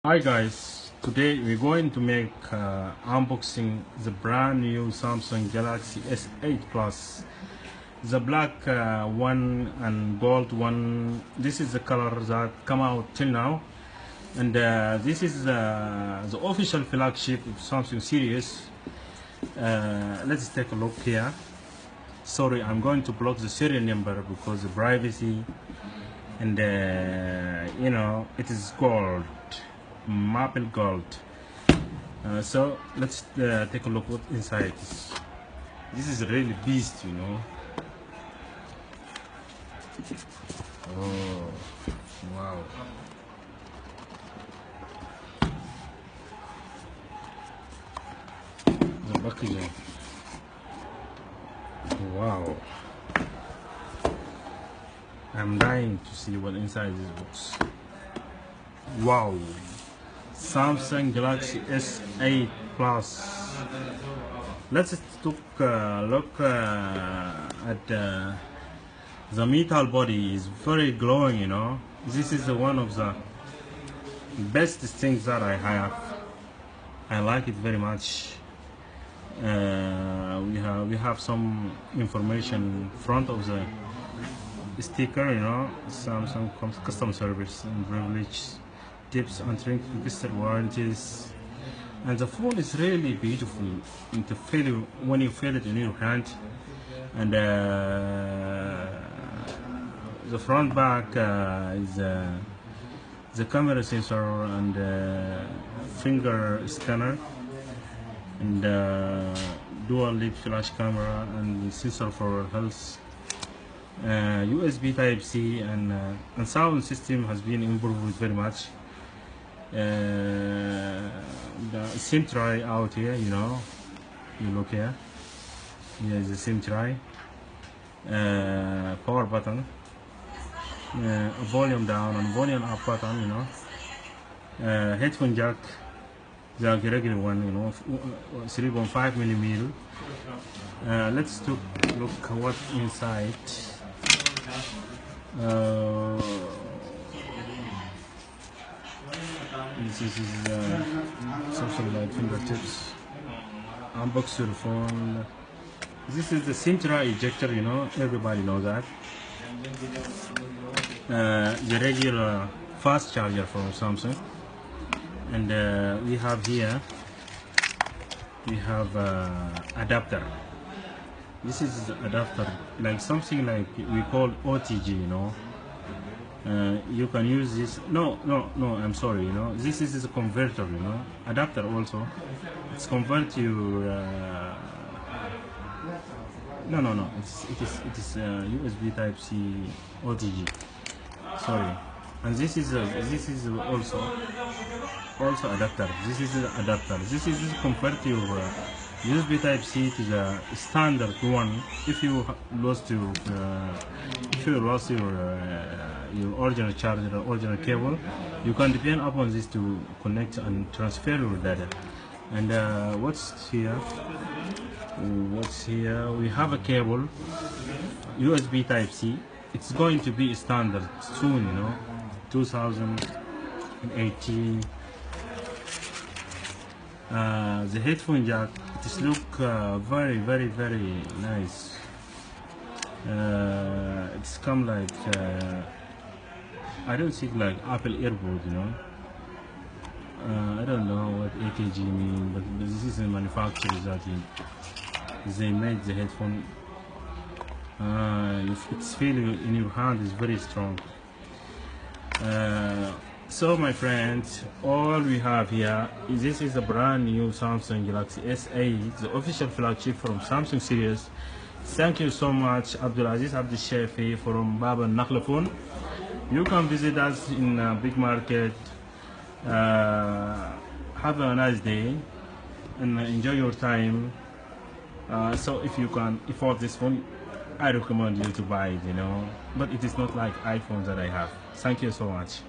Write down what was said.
Hi guys, today we're going to make unboxing the brand new Samsung Galaxy S8 Plus, the black one and gold one. This is the color that come out till now, and this is the official flagship of Samsung series. Let's take a look here. Sorry, I'm going to block the serial number because of privacy, and you know, it is gold, maple gold. So let's take a look what inside is. This is really beast, you know. Oh wow. The packaging. Wow, I'm dying to see what inside this box. Wow, Samsung Galaxy S8 Plus. Let's take a look at the metal body. Is very glowing, you know. This is one of the best things that I have. I like it very much. We have some information front of the sticker, you know. Samsung custom service and privilege tips and registered warranties, and the phone is really beautiful to feel when you feel it in your hand. And the front back is the camera sensor and finger scanner, and dual lead flash camera and sensor for health, USB type C, and sound system has been improved very much. The SIM tray out here, you know, you look here, here's the SIM tray, power button, volume down and volume up button, you know, headphone jack, the regular one, you know, 3.5 millimeter. Let's look what inside. This is something like fingertips. Unbox your phone. This is the SIM tray ejector, you know, everybody knows that. The regular fast charger from Samsung, and we have here, we have adapter. This is the adapter, like something like we call OTG, you know. You can use this. No, I'm sorry, you know, this is a converter, you know, adapter also. It's convert your no, it is USB type C OTG, sorry. And this is also adapter. This is the adapter. This is convert your USB type C to the standard one. If you lost your your original charger or original cable, you can depend upon this to connect and transfer your data. And what's here? We have a cable, USB type C. It's going to be standard soon, you know, 2018. The headphone jack, it is look very nice. It's come like I don't see like Apple earbud, you know. I don't know what AKG mean, but this is the manufacturer that they made the headphone. If it's feeling in your hand is very strong. So my friends, all we have here is this is a brand new Samsung Galaxy S8, the official flagship from Samsung series. Thank you so much, Abdulaziz Abdi Shafi from Baba Nakhlafon. You can visit us in Big Market. Have a nice day and enjoy your time. So if you can afford this phone, I recommend you to buy it, you know, but it is not like iPhones that I have. Thank you so much.